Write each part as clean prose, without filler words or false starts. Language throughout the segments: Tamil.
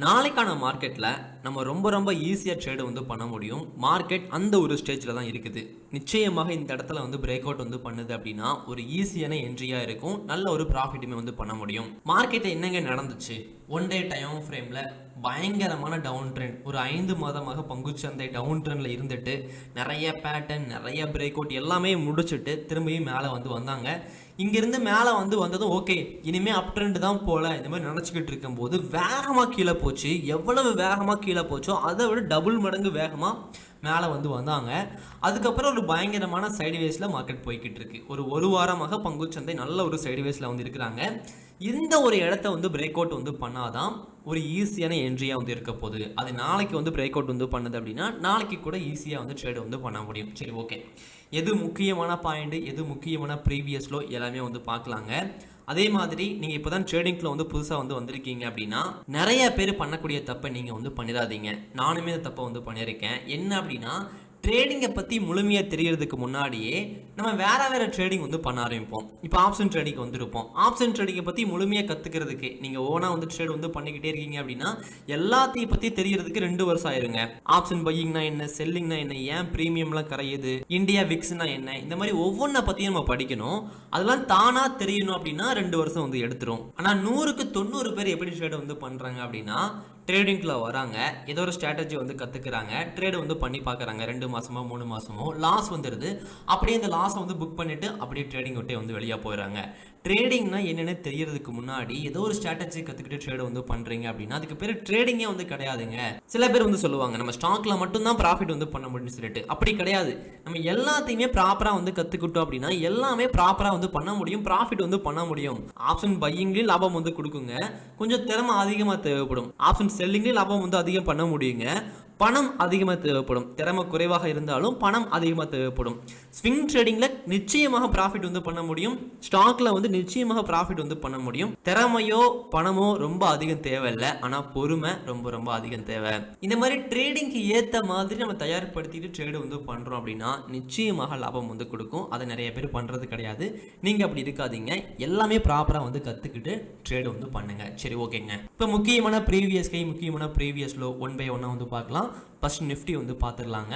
நாளைக்கான மார்க்கெட்டில் நம்ம ரொம்ப ரொம்ப ஈஸியாக ட்ரேடு வந்து பண்ண முடியும். மார்க்கெட் அந்த ஒரு ஸ்டேஜில் தான் இருக்குது. நிச்சயமாக இந்த இடத்துல வந்து பிரேக் அவுட் வந்து பண்ணுது அப்படின்னா ஒரு ஈஸியான என்ட்ரியாக இருக்கும். நல்ல ஒரு ப்ராஃபிட்டுமே வந்து பண்ண முடியும். மார்க்கெட்டில் என்னங்க நடந்துச்சு? ஒன் டே டைம் ஃப்ரேமில் பயங்கரமான டவுன் ட்ரெண்ட். ஒரு 5 மாதமாக பங்குச்சந்தை டவுன் ட்ரெண்டில் இருந்துட்டு நிறைய பேட்டர்ன், நிறைய பிரேக் அவுட் எல்லாமே முடிச்சுட்டு திரும்பியும் மேலே வந்து வந்தாங்க. இங்கிருந்து மேலே வந்து வந்ததும் ஓகே, இனிமேல் அப் ட்ரெண்ட் தான் போல இந்த மாதிரி நினச்சிக்கிட்டு இருக்கும்போது வேகமாக கீழே போச்சு. எவ்வளவு வேகமாக கீழே போச்சோ அதை விட டபுள் மடங்கு வேகமாக மேலே வந்து வந்தாங்க. அதுக்கப்புறம் ஒரு பயங்கரமான சைடுவேஸில் மார்க்கெட் போய்கிட்டு இருக்கு. ஒரு வாரமாக பங்குச்சந்தை நல்ல ஒரு சைடுவேஸில் வந்து இருக்கிறாங்க. இந்த ஒரு இடத்த வந்து பிரேக் அவுட் வந்து பண்ணாதான் ஒரு ஈஸியான என்ட்ரியாக வந்து இருக்க போகுது. அது நாளைக்கு வந்து பிரேக் அவுட் வந்து பண்ணுது அப்படின்னா நாளைக்கு கூட ஈஸியாக வந்து ட்ரேடு வந்து பண்ண முடியும். சரி, ஓகே, எது முக்கியமான பாயிண்ட், எது முக்கியமான ப்ரீவியஸ் லோ எல்லாமே வந்து பார்க்கலாங்க. அதே மாதிரி நீங்கள் இப்போ தான் ட்ரேடிங்கில் வந்து புதுசாக வந்து வந்திருக்கீங்க அப்படின்னா நிறைய பேர் பண்ணக்கூடிய தப்பை நீங்கள் வந்து பண்ணிடாதீங்க. நானுமே இந்த தப்பை வந்து பண்ணியிருக்கேன். என்ன அப்படின்னா, ட்ரேடிங்கை பற்றி முழுமையாக தெரியறதுக்கு முன்னாடியே நம்ம வேறு ட்ரேடிங் வந்து பண்ண ஆரம்பிப்போம். இப்போ ஆப்ஷன் ட்ரேடிங் வந்துருப்போம். ஆப்ஷன் ட்ரேடிங்கை பற்றி முழுமையாக கற்றுக்கிறதுக்கு நீங்கள் ஓனாக வந்து ட்ரேட் வந்து பண்ணிக்கிட்டே இருக்கீங்க அப்படின்னா எல்லாத்தையும் பற்றி தெரியறதுக்கு 2 வருஷம் ஆயிருங்க. ஆப்ஷன் பையிங்னா என்ன, செல்லிங்னா என்ன, ஏன் ப்ரீமியம்லாம் கரையுது, இந்தியா விக்ஸ்னா என்ன, இந்த மாதிரி ஒவ்வொன்றை பற்றியும் நம்ம படிக்கணும். அதெல்லாம் தானாக தெரியணும் அப்படின்னா 2 வருஷம் வந்து எடுத்துரும். ஆனால் 100க்கு 90 பேர் எப்படி ட்ரேட் வந்து பண்ணுறாங்க அப்படின்னா ட்ரேடிங்கில் வராங்க, ஏதோ ஒரு ஸ்ட்ராட்டஜி வந்து கற்றுக்குறாங்க, ட்ரேடு வந்து பண்ணி பார்க்குறாங்க. 2 மாதமோ 3 மாதமோ லாஸ் வந்துடுது. அப்படியே இந்த லாஸை வந்து புக் பண்ணிவிட்டு அப்படியே ட்ரேடிங் விட்டே வந்து வெளியே போயிடுறாங்க. ட்ரேடிங்னா என்னென்னு தெரியறதுக்கு முன்னாடி ஏதோ ஒரு ஸ்ட்ராட்டஜி கற்றுக்கிட்டு ட்ரேடு வந்து பண்ணுறீங்க அப்படின்னா அதுக்கு பேர் ட்ரேடிங்கே வந்து கிடையாதுங்க. சில பேர் வந்து சொல்லுவாங்க நம்ம ஸ்டாக்ல மட்டும்தான் ப்ராஃபிட் வந்து பண்ண முடியும்னு சொல்லிட்டு. அப்படி கிடையாது. நம்ம எல்லாத்தையுமே ப்ராப்பராக வந்து கற்றுக்கிட்டோம் அப்படின்னா எல்லாமே ப்ராப்பராக வந்து பண்ண முடியும், ப்ராஃபிட் வந்து பண்ண முடியும். ஆப்ஷன் பையிங்லேயும் லாபம் வந்து கொடுக்குங்க, கொஞ்சம் திறமை அதிகமாக தேவைப்படும். ஆப்ஷன் செல்லிங்லேயும் லாபம் வந்து அதிகம் பண்ண முடியுங்க, பணம் அதிகமாக தேவைப்படும். திறமை குறைவாக இருந்தாலும் பணம் அதிகமாக தேவைப்படும். ஸ்விங் ட்ரேடிங்கில் நிச்சயமாக ப்ராஃபிட் வந்து பண்ண முடியும், ஸ்டாக்ல வந்து நிச்சயமாக ப்ராஃபிட் வந்து பண்ண முடியும். திறமையோ பணமோ ரொம்ப அதிகம் தேவையில்லை, ஆனால் பொறுமை ரொம்ப ரொம்ப அதிகம் தேவை. இந்த மாதிரி ட்ரேடிங்க்கு ஏற்ற மாதிரி நம்ம தயார்படுத்திட்டு ட்ரேடு வந்து பண்ணுறோம் அப்படின்னா நிச்சயமாக லாபம் வந்து கொடுக்கும். அதை நிறைய பேர் பண்ணுறது கிடையாது. நீங்கள் அப்படி இருக்காதீங்க, எல்லாமே ப்ராப்பராக வந்து கற்றுக்கிட்டு ட்ரேடு வந்து பண்ணுங்க. சரி, ஓகேங்க. இப்போ முக்கியமான ப்ரீவியஸ் கை, முக்கியமான ப்ரீவியஸ் லோ 1 by 1 வந்து பார்க்கலாம். ஃபர்ஸ்ட் நிஃப்டி வந்து பார்த்துடலாங்க.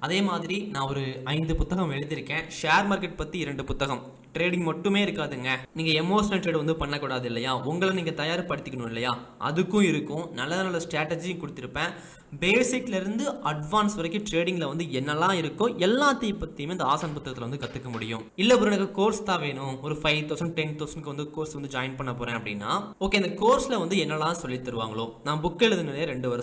அதே மாதிரி நான் ஒரு 5 புத்தகம் எழுதியிருக்கேன். ஷேர் மார்க்கெட் பற்றி 2 புத்தகம். ட்ரேடிங் மட்டுமே இருக்காதுங்க. நீங்கள் எமோஷனல் ட்ரேட் வந்து பண்ணக்கூடாது இல்லையா, உங்களை நீங்கள் தயார்படுத்திக்கணும் இல்லையா, அதுக்கும் இருக்கும். நல்ல நல்ல ஸ்ட்ராட்டஜியும் கொடுத்துருப்பேன். பேசிக்லேருந்து அட்வான்ஸ் வரைக்கும் ட்ரேடிங்கில் வந்து என்னெல்லாம் இருக்கோ எல்லாத்தையும் பற்றியுமே இந்த ஆசான் புத்தகத்தில் வந்து கற்றுக்க முடியும். இல்லை ப்ரோ, எனக்கு கோர்ஸ் தான் வேணும், ஒரு 5,000 10,000க்கு வந்து கோர்ஸ் வந்து ஜாயின் பண்ண போகிறேன் அப்படின்னா ஓகே, இந்த கோர்ஸில் வந்து என்னெல்லாம் சொல்லி தருவாங்களோ, நான் புக் எழுதுனதே 2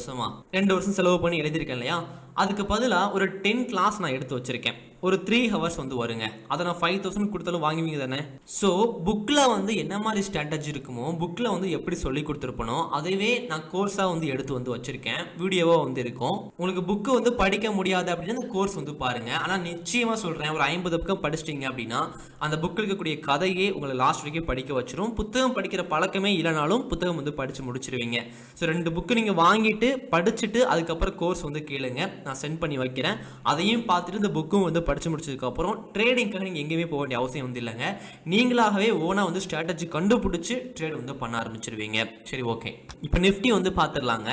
வருஷம் செலவு பண்ணி எழுதியிருக்கேன் இல்லையா, அதுக்கு பதிலாக ஒரு 10 கிளாஸ் நான் எடுத்து வச்சிருக்கேன். ஒரு 3 ஹவர்ஸ் வந்து வருங்க. அதை நான் 5,000 கொடுத்தாலும் வாங்குவீங்க தானே. ஸோ புக்கில் வந்து என்ன மாதிரி ஸ்ட்ராட்டஜி இருக்குமோ, புக்கில் வந்து எப்படி சொல்லி கொடுத்துருப்பனோ அதுவே நான் கோர்ஸாக வந்து எடுத்து வந்து வச்சிருக்கேன். வீடியோவாக வந்து இருக்கும். உங்களுக்கு புக்கு வந்து படிக்க முடியாது அப்படின்னா அந்த கோர்ஸ் வந்து பாருங்க. ஆனால் நிச்சயமாக சொல்கிறேன், ஒரு 50 பக்கம் படிச்சிட்டிங்க அப்படின்னா அந்த புக்கில் இருக்கக்கூடிய கதையே உங்களை லாஸ்ட் வரைக்கும் படிக்க வச்சிரும். புத்தகம் படிக்கிற பழக்கமே இல்லைனாலும் புத்தகம் வந்து படித்து முடிச்சிருவீங்க. ஸோ 2 புக்கு நீங்கள் வாங்கிட்டு படிச்சுட்டு அதுக்கப்புறம் கோர்ஸ் வந்து கேளுங்க, நான் சென்ட் பண்ணி வைக்கிறேன். அதையும் பார்த்துட்டு இந்த புக்கும் வந்து படித்து முடிச்சதுக்கப்புறம் ட்ரேடிங்காக நீங்கள் எங்கேயுமே போக வேண்டிய அவசியம் வந்து இல்லைங்க. நீங்களாகவே ஓனாக வந்து ஸ்ட்ராட்டஜி கண்டுபிடிச்சி ட்ரேட் வந்து பண்ண ஆரம்பிச்சிருவீங்க. சரி, ஓகே. இப்போ நிஃப்டி வந்து பார்த்துடலாங்க.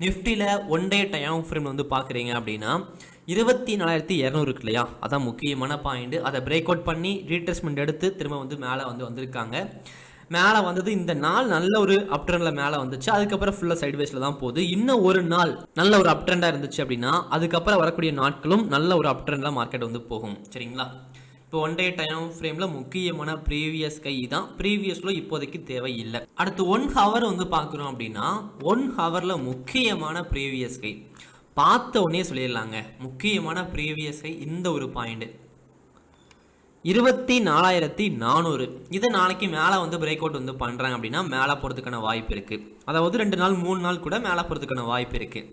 நிஃப்டியில் 1 day டைம் ஃப்ரேம் வந்து பார்க்குறீங்க அப்படின்னா 24,200 இருக்கு இல்லையா, அதான் முக்கியமான பாயிண்ட். அதை பிரேக் அவுட் பண்ணி ரீட்ரெஸ்மெண்ட் எடுத்து திரும்ப வந்து மேலே வந்து வந்திருக்காங்க. மேலே வந்தது இந்த நாள் நல்ல ஒரு அப் ட்ரெண்டில் மேலே வந்துச்சு. அதுக்கப்புறம் ஃபுல்லாக சைட்வேஸில் தான் போகுது. இன்னும் ஒரு நாள் நல்ல ஒரு அப் ட்ரெண்டாக இருந்துச்சு அப்படின்னா அதுக்கப்புறம் வரக்கூடிய நாட்களும் நல்ல ஒரு அப் ட்ரெண்டில் மார்க்கெட் வந்து போகும். சரிங்களா? இப்போ 1 day டைம் ஃப்ரேமில் முக்கியமான ப்ரீவியஸ் கை தான். ப்ரீவியஸில் இப்போதைக்கு தேவையில்லை. அடுத்து 1 hour வந்து பார்க்குறோம் அப்படின்னா 1 hourல முக்கியமான ப்ரீவியஸ் கை பார்த்த உடனே சொல்லிடலாங்க. முக்கியமான ப்ரீவியஸ் கை இந்த ஒரு பாயிண்ட் 24,400. இதை நாளைக்கு மேலே வந்து பிரேக் அவுட் வந்து பண்ணுறாங்க அப்படின்னா மேலே போகிறதுக்கான வாய்ப்பு இருக்குது. அதாவது 2 நாள் 3 நாள் கூட மேலே போகிறதுக்கான வாய்ப்பு இருக்குது.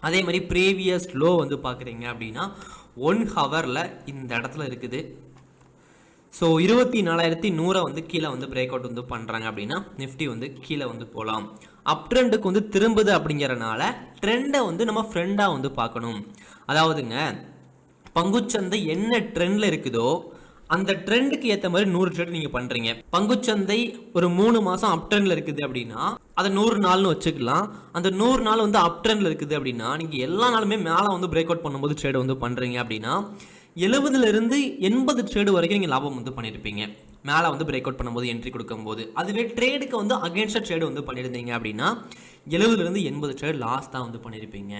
அதே மாதிரி ப்ரீவியஸ் லோ வந்து பார்க்குறீங்க அப்படின்னா 1 hourல இந்த இடத்துல இருக்குது. ஸோ 24,100 வந்து கீழே வந்து பிரேக் அவுட் வந்து பண்ணுறாங்க அப்படின்னா நிஃப்டி வந்து கீழே வந்து போகலாம். அப் ட்ரெண்டுக்கு வந்து திரும்புது அப்படிங்கிறனால ட்ரெண்டை வந்து நம்ம ஃப்ரெண்டாக வந்து பார்க்கணும். அதாவதுங்க, பங்குச்சந்தை என்ன ட்ரெண்டில் இருக்குதோ அந்த ட்ரெண்டுக்கு ஏற்ற மாதிரி 100 ட்ரேட் நீங்கள் பண்ணுறீங்க. பங்குச்சந்தை ஒரு 3 மாதம் அப் ட்ரெண்டில் இருக்குது அப்படின்னா அதை 100 நாள்னு வச்சுக்கலாம். அந்த 100 நாள் வந்து அப் ட்ரெண்டில் இருக்குது அப்படின்னா நீங்கள் எல்லா நாளுமே மேலே வந்து பிரேக் அவுட் பண்ணும்போது ட்ரேடு வந்து பண்ணுறீங்க அப்படின்னா 70லிருந்து 80 ட்ரேடு வரைக்கும் நீங்கள் லாபம் வந்து பண்ணியிருப்பீங்க. மேலே வந்து பிரேக் அவுட் பண்ணும்போது என்ட்ரி கொடுக்கும்போது. அதுவே ட்ரேடுக்கு வந்து அகேன்ஸ்டாக ட்ரேடு வந்து பண்ணியிருந்தீங்க அப்படின்னா 70லிருந்து 80 ட்ரேட் லாஸ் தான் வந்து பண்ணியிருப்பீங்க.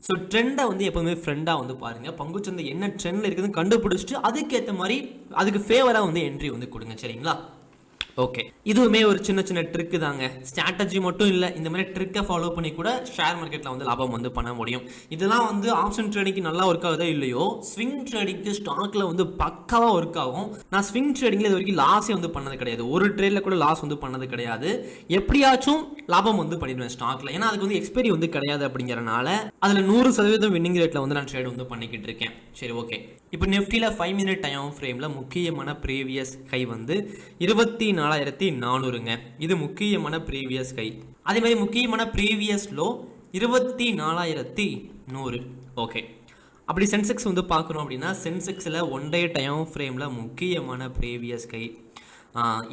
ஸோ ட்ரெண்டை வந்து எப்போவுமே ஃப்ரெண்டாக வந்து பாருங்கள். பங்குச்சந்தை என்ன ட்ரெண்டில் இருக்குதுன்னு கண்டுபிடிச்சிட்டு அதுக்கேற்ற மாதிரி அதுக்கு ஃபேவராக வந்து என்ட்ரி வந்து கொடுங்க. சரிங்களா? ஓகே, இதுவுமே ஒரு சின்ன சின்ன ட்ரிக்கு தாங்க. ஸ்ட்ராட்டஜி மட்டும் இல்லை, இந்த மாதிரி ட்ரிக்கை ஃபாலோ பண்ணி கூட ஷேர் மார்க்கெட்டில் வந்து லாபம் வந்து பண்ண முடியும். இதெல்லாம் வந்து ஆப்ஷன் ட்ரேடிங்க்கு நல்லா ஒர்க் ஆகுதோ இல்லையோ, ஸ்விங் ட்ரேடிங்க்கு ஸ்டாக்ல வந்து பக்காவாக ஒர்க் ஆகும். நான் ஸ்விங் ட்ரேடிங்கில் இது வரைக்கும் லாஸே வந்து பண்ணது கிடையாது. ஒரு ட்ரேடில் கூட லாஸ் வந்து பண்ணது கிடையாது. எப்படியாச்சும் லாபம் வந்து பண்ணிடுவேன் ஸ்டாக்ல. ஏன்னா அதுக்கு வந்து எக்ஸ்பைரி வந்து கிடையாது அப்படிங்கிறனால அதில் 100% வின்னிங் ரேட்டில் வந்து நான் ட்ரேட் வந்து பண்ணிக்கிட்டு இருக்கேன். சரி, ஓகே. இப்போ நிஃப்டியில் 5 மினிட் டைம் ஃப்ரேமில் முக்கியமான ப்ரீவியஸ் ஹை வந்து 24,400ங்க. இது முக்கியமான ப்ரீவியஸ் ஹை. அதே மாதிரி முக்கியமான ப்ரீவியஸ் லோ 24,100. ஓகே, அப்படி சென்செக்ஸ் வந்து பார்க்கணும் அப்படின்னா சென்செக்ஸில் 1 டே டைம் ஃப்ரேமில் முக்கியமான ப்ரீவியஸ் ஹை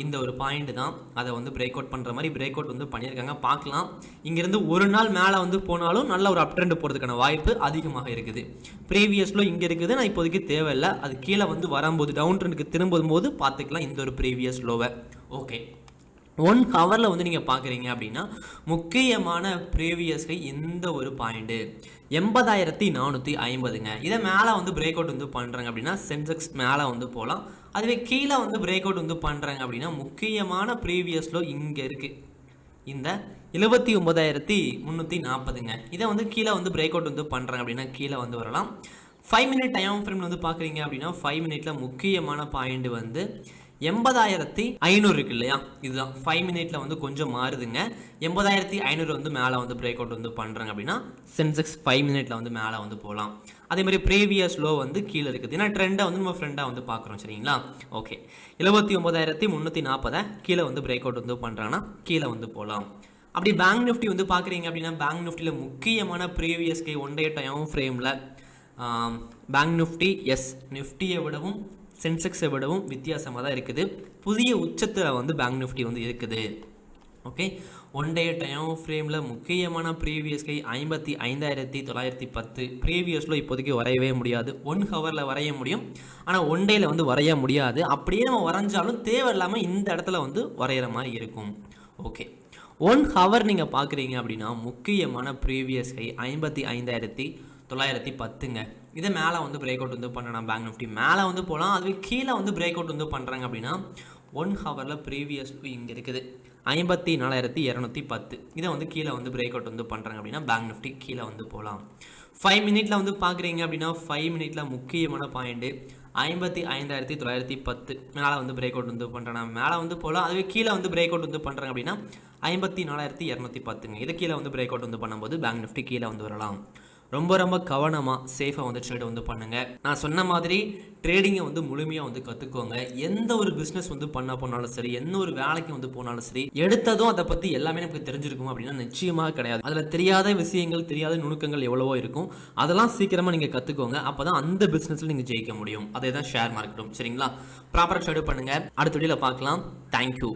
இந்த ஒரு பாயிண்ட் தான். அதை வந்து பிரேக் அவுட் பண்ணுற மாதிரி பிரேக் அவுட் வந்து பண்ணியிருக்காங்க. பார்க்கலாம், இங்கேருந்து ஒரு நாள் மேலே வந்து போனாலும் நல்ல ஒரு அப் ட்ரெண்ட் போகிறதுக்கான வாய்ப்பு அதிகமாக இருக்குது. ப்ரீவியஸ்லோ இங்கே இருக்குது, நான் இப்போதைக்கு தேவையில்லை. அது கீழே வந்து வரும்போது டவுன் ட்ரெண்டுக்கு திரும்பும்போது பார்த்துக்கலாம் இந்த ஒரு ப்ரீவியஸ் லோவை. ஓகே, 1 ஹவரில் வந்து நீங்கள் பார்க்குறீங்க அப்படின்னா முக்கியமான ப்ரீவியஸ் ஹை இந்த ஒரு பாயிண்ட்டு 80,450ங்க. இதை மேலே வந்து பிரேக் அவுட் வந்து பண்ணுறாங்க அப்படின்னா சென்செக்ஸ் மேலே வந்து போகலாம். அதுவே கீழே வந்து பிரேக் அவுட் வந்து பண்ணுறாங்க அப்படின்னா முக்கியமான ப்ரீவியஸ் லோ இங்கே இருக்குது, இந்த 79,340ங்க. இதை வந்து கீழே வந்து பிரேக் அவுட் வந்து பண்ணுறாங்க அப்படின்னா கீழே வந்து வரலாம். 5 மினிட் டைம் ஃப்ரேம் வந்து பார்க்குறீங்க அப்படின்னா 5 மினிட்டில் முக்கியமான பாயிண்ட் வந்து 80,500 இருக்கு இல்லையா, இதுதான் 5 மினிட்ல வந்து கொஞ்சம் மாறுதுங்க. 80,500 வந்து மேலே வந்து பிரேக் அவுட் வந்து பண்ணுறாங்க அப்படின்னா சென்செக்ஸ் 5 மினிட்ல வந்து மேலே வந்து போகலாம். அதே மாதிரி ப்ரீவியஸ் லோ வந்து கீழே இருக்குது. ஏன்னா ட்ரெண்டை வந்து நம்ம ஃப்ரெண்டாக வந்து பார்க்குறோம். சரிங்களா? ஓகே, 79,340 கீழே வந்து பிரேக் அவுட் வந்து பண்ணுறாங்கன்னா கீழே வந்து போகலாம். அப்படி பேங்க் நிஃப்டி வந்து பார்க்குறீங்க அப்படின்னா பேங்க் நிஃப்டியில் முக்கியமான ப்ரீவியஸ் கை 1 டே டைம் ஃப்ரேமில் பேங்க் நிஃப்டி நிஃப்டியை விடவும் சென்செக்ஸை விடவும் வித்தியாசமாக தான் இருக்குது. புதிய உச்சத்தில் வந்து பேங்க் நிஃப்டி வந்து இருக்குது. ஓகே, 1 டே டைம் ஃப்ரேமில் முக்கியமான ப்ரீவியஸ் கை 55,910. ப்ரீவியஸில் இப்போதைக்கு வரையவே முடியாது. 1 ஹவரில் வரைய முடியும், ஆனால் 1 டேயில் வந்து வரைய முடியாது. அப்படியே நம்ம வரைஞ்சாலும் தேவையில்லாமல் இந்த இடத்துல வந்து வரைகிற மாதிரி இருக்கும். ஓகே, 1 ஹவர் நீங்கள் பார்க்குறீங்க அப்படின்னா முக்கியமான ப்ரீவியஸ் கை 55,910ங்க. இதை மேலே வந்து பிரேக் அவுட் வந்து பண்ணலாம். பேங்க் நிஃப்டி மேலே வந்து போகலாம். அதுவே கீழே வந்து பிரேக் அவுட் வந்து பண்ணுறாங்க அப்படின்னா 1 ஹவரில் ப்ரீவியஸ் இங்கே இருக்குது 54,210. இதை வந்து கீழே வந்து பிரேக் அவுட் வந்து பண்ணுறாங்க அப்படின்னா பேங்க் நிஃப்டி கீழே வந்து போகலாம். 5 மினிட்ல வந்து பார்க்குறீங்க அப்படின்னா 5 மினிட்ல முக்கியமான பாயிண்ட்டு 55,910 மேலே வந்து பிரேக் அவுட் வந்து பண்ணுறாங்க, மேலே வந்து போகலாம். அதுவே கீழே வந்து பிரேக் அவுட் வந்து பண்ணுறாங்க அப்படின்னா 54,210ங்க. இதை கீழே வந்து பிரேக் அவுட் வந்து பண்ணும்போது பேங்க் நிஃப்டி கீழே வந்து வரலாம். ரொம்ப ரொம்ப கவனமாக சேஃபாக வந்து ட்ரேட் வந்து பண்ணுங்கள். நான் சொன்ன மாதிரி ட்ரேடிங்கை வந்து முழுமையாக வந்து கற்றுக்கோங்க. எந்த ஒரு பிஸ்னஸ் வந்து போனாலும் சரி, எந்த ஒரு வேலைக்கு வந்து போனாலும் சரி, எடுத்ததும் அதை பற்றி எல்லாமே நமக்கு தெரிஞ்சிருக்கும் அப்படின்னா நிச்சயமாக கிடையாது. அதில் தெரியாத விஷயங்கள், தெரியாத நுணுக்கங்கள் எவ்வளவோ இருக்கும். அதெல்லாம் சீக்கிரமாக நீங்கள் கற்றுக்கோங்க. அப்போ தான் அந்த பிஸ்னஸில் நீங்கள் ஜெயிக்க முடியும். அதே தான் ஷேர் மார்க்கெட்டும். சரிங்களா? ப்ராப்பராக ட்ரேட் பண்ணுங்கள். அடுத்த வீடியோவில் பார்க்கலாம். தேங்க்யூ.